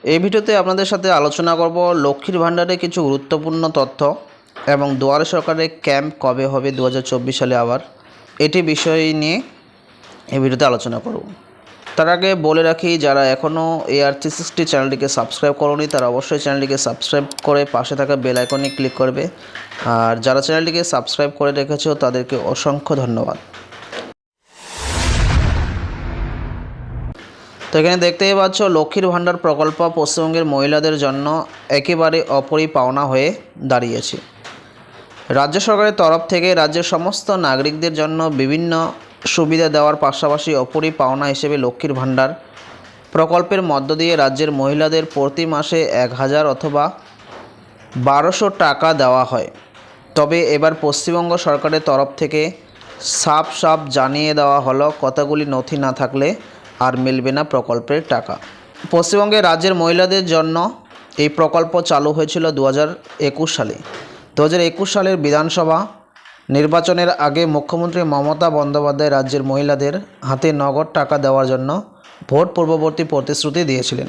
এই ভিডিওতে আপনাদের সাথে আলোচনা করব লক্ষ্মীর ভাণ্ডারের কিছু গুরুত্বপূর্ণ তথ্য এবং দুয়ারে সরকারের ক্যাম্প কবে হবে 2024 সালে আবার এটি বিষয় নিয়ে এই ভিডিওতে আলোচনা করব। তার আগে বলে রাখি, যারা এখনও AR360 চ্যানেলটিকে সাবস্ক্রাইব করনি তারা অবশ্যই চ্যানেলটিকে সাবস্ক্রাইব করে পাশে থাকা বেল আইকনে ক্লিক করবে, আর যারা চ্যানেলটিকে সাবস্ক্রাইব করে রেখেছো তাদেরকে অসংখ্য ধন্যবাদ। তো এখানে দেখতেই পাচ্ছ, লক্ষ্মীর ভাণ্ডার প্রকল্প পশ্চিমবঙ্গের মহিলাদের জন্য একেবারে অপরিপাওনা হয়ে দাঁড়িয়েছে। রাজ্য সরকারের তরফ থেকে রাজ্যের সমস্ত নাগরিকদের জন্য বিভিন্ন সুবিধা দেওয়ার পাশাপাশি অপরিপাওনা হিসেবে লক্ষ্মীর ভাণ্ডার প্রকল্পের মধ্য দিয়ে রাজ্যের মহিলাদের প্রতি মাসে 1000 অথবা 1200 টাকা দেওয়া হয়। তবে এবার পশ্চিমবঙ্গ সরকারের তরফ থেকে সাফ জানিয়ে দেওয়া হলো, কতগুলি নথি না থাকলে আর মিলবে না প্রকল্পের টাকা। পশ্চিমবঙ্গে রাজ্যের মহিলাদের জন্য এই প্রকল্প চালু হয়েছিল 2021 সালে। 2021 সালের বিধানসভা নির্বাচনের আগে মুখ্যমন্ত্রী মমতা বন্দ্যোপাধ্যায় রাজ্যের মহিলাদের হাতে নগদ টাকা দেওয়ার জন্য ভোট পূর্ববর্তী প্রতিশ্রুতি দিয়েছিলেন।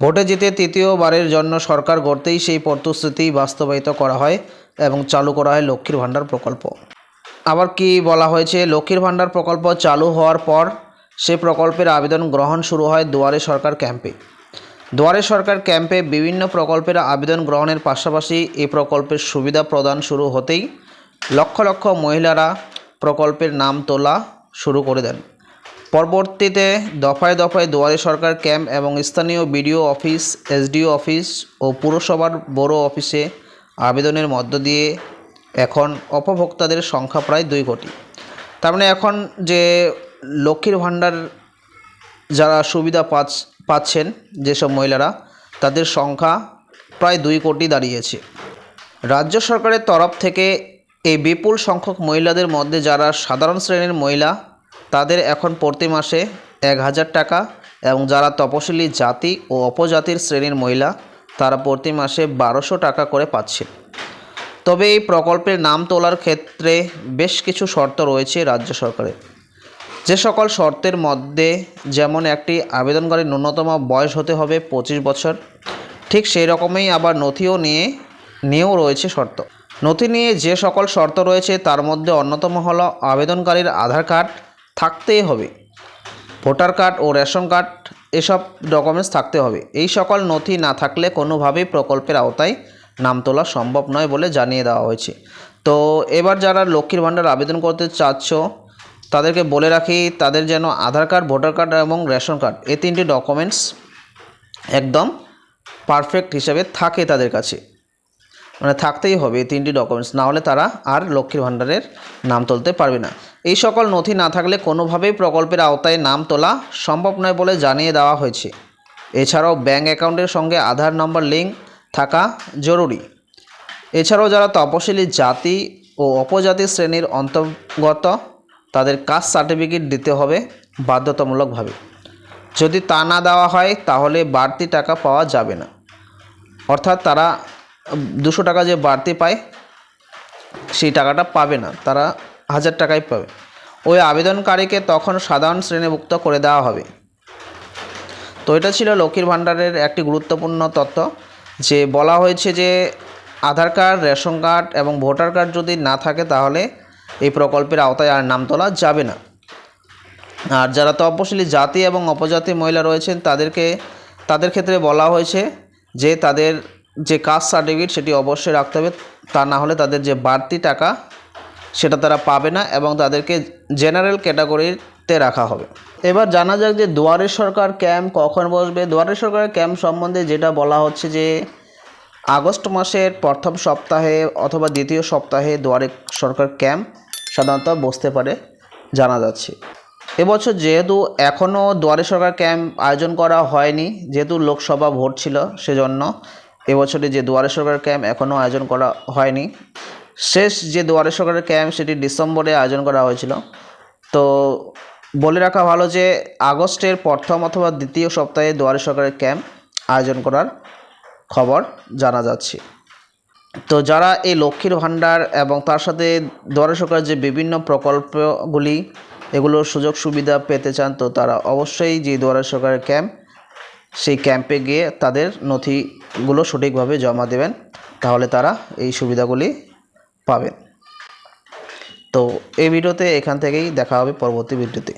ভোটে জিতে তৃতীয়বারের জন্য সরকার গড়তেই সেই প্রতিশ্রুতি বাস্তবায়িত করা হয় এবং চালু করা হয় লক্ষ্মীর ভাণ্ডার প্রকল্প। আবার কি বলা হয়েছে, লক্ষ্মীর ভাণ্ডার প্রকল্প চালু হওয়ার পর সে প্রকল্পের আবেদন গ্রহণ শুরু হয় দুয়ারে সরকার ক্যাম্পে। দুয়ারে সরকার ক্যাম্পে বিভিন্ন প্রকল্পের আবেদন গ্রহণের পাশাপাশি এই প্রকল্পের সুবিধা প্রদান শুরু হতেই লক্ষ লক্ষ মহিলারা প্রকল্পের নাম তোলা শুরু করে দেন। পরবর্তীতে দফায় দফায় দুয়ারে সরকার ক্যাম্প এবং স্থানীয় বিডিও অফিস, SDO অফিস ও পুরসভার বড় অফিসে আবেদনের মধ্য দিয়ে এখন উপভোক্তাদের সংখ্যা প্রায় 2 কোটি। তার মানে এখন যে লক্ষ্মীর ভাণ্ডার যারা সুবিধা পাচ্ছেন যেসব মহিলারা, তাদের সংখ্যা প্রায় 2 কোটি দাঁড়িয়েছে। রাজ্য সরকারের তরফ থেকে এই বিপুল সংখ্যক মহিলাদের মধ্যে যারা সাধারণ শ্রেণীর মহিলা তাদের এখন প্রতি মাসে 1000 টাকা, এবং যারা তপশিলি জাতি ও উপজাতির শ্রেণীর মহিলা তারা প্রতি মাসে 1200 টাকা করে পাচ্ছে। তবে এই প্রকল্পের নাম তোলার ক্ষেত্রে বেশ কিছু শর্ত রয়েছে রাজ্য সরকারের। যে সকল শর্তের মধ্যে যেমন একটি আবেদনকারীর ন্যূনতম বয়স হতে হবে 25 বছর, ঠিক সেই রকমই আবার নথিও নিয়েও রয়েছে শর্ত। নথি নিয়ে যে সকল শর্ত রয়েছে তার মধ্যে অন্যতম হলো আবেদনকারীর আধার কার্ড থাকতেই হবে, ভোটার কার্ড ও রেশন কার্ড এসব ডকুমেন্টস থাকতে হবে। এই সকল নথি না থাকলে কোনোভাবেই প্রকল্পের আওতায় নাম তোলা সম্ভব নয় বলে জানিয়ে দেওয়া হয়েছে। তো এবার যারা লক্ষ্মীর ভাণ্ডার আবেদন করতে চাচ্ছ তাদেরকে বলে রাখি, তাদের যেন আধার কার্ড, ভোটার কার্ড এবং রেশন কার্ড এই 3টি ডকুমেন্টস একদম পারফেক্ট হিসেবে থাকে তাদের কাছে, মানে থাকতেই হবে এই 3টি ডকুমেন্টস, না হলে তারা আর লক্ষ্মীর ভাণ্ডারের নাম তুলতে পারবে না। এই সকল নথি না থাকলে কোনোভাবেই প্রকল্পের আওতায় নাম তোলা সম্ভব নয় বলে জানিয়ে দেওয়া হয়েছে। এছাড়াও ব্যাঙ্ক অ্যাকাউন্টের সঙ্গে আধার নম্বর লিঙ্ক থাকা জরুরি। এছাড়াও যারা তপশিলি জাতি ও উপজাতি শ্রেণীর অন্তর্গত তাদের কাস্ট সার্টিফিকেট দিতে হবে বাধ্যতামূলকভাবে। যদি তা না দেওয়া হয় তাহলে বাড়তি টাকা পাওয়া যাবে না, অর্থাৎ তারা 200 টাকা যে বাড়তি পায় সেই টাকাটা পাবে না, তারা 1000 টাকাই পাবে। ওই আবেদনকারীকে তখন সাধারণ শ্রেণীভুক্ত করে দেওয়া হবে। তো এটা ছিল লক্ষ্মীর ভাণ্ডারের একটি গুরুত্বপূর্ণ তথ্য, যে বলা হয়েছে যে আধার কার্ড, রেশন কার্ড এবং ভোটার কার্ড যদি না থাকে তাহলে এই প্রকল্পের আওতায় আর নাম তোলা যাবে না। আর যারা তপশিলি জাতি এবং উপজাতি মহিলা রয়েছেন তাদের ক্ষেত্রে বলা হয়েছে যে তাদের যে কাস্ট সার্টিফিকেট সেটি অবশ্যই রাখতে হবে, তা না হলে তাদের যে বাড়তি টাকা সেটা তারা পাবে না এবং তাদেরকে জেনারেল ক্যাটাগরিতে রাখা হবে। এবার জানা যাক যে দুয়ারে সরকার ক্যাম্প কখন বসবে। দুয়ারে সরকারের ক্যাম্প সম্বন্ধে যেটা বলা হচ্ছে যে আগস্ট মাসের প্রথম সপ্তাহে অথবা দ্বিতীয় সপ্তাহে দুয়ারে সরকার ক্যাম্প সাধারণত বসতে পারে জানা যাচ্ছে। এবছর যেহেতু এখনও দুয়ারে সরকার ক্যাম্প আয়োজন করা হয়নি, যেহেতু লোকসভা ভোট ছিল, সেজন্য এবছরে যে দুয়ারে সরকার ক্যাম্প এখনও আয়োজন করা হয়নি। শেষ যে দুয়ারে সরকারের ক্যাম্প সেটি ডিসেম্বরে আয়োজন করা হয়েছিল। তো বলে রাখা ভালো যে আগস্টের প্রথম অথবা দ্বিতীয় সপ্তাহে দুয়ারে সরকারের ক্যাম্প আয়োজন করার খবর জানা যাচ্ছে। তো যারা এই লক্ষ্মীর ভাণ্ডার এবং তার সাথে দুয়ারে সরকারের যে বিভিন্ন প্রকল্পগুলি এগুলোর সুযোগ সুবিধা পেতে চান, তো তারা অবশ্যই যে দুয়ারে সরকারের ক্যাম্প সেই ক্যাম্পে গিয়ে তাদের নথিগুলো সঠিকভাবে জমা দেবেন, তাহলে তারা এই সুবিধাগুলি পাবেন। তো এই ভিডিওতে এখান থেকেই দেখা হবে পরবর্তী ভিডিওতে।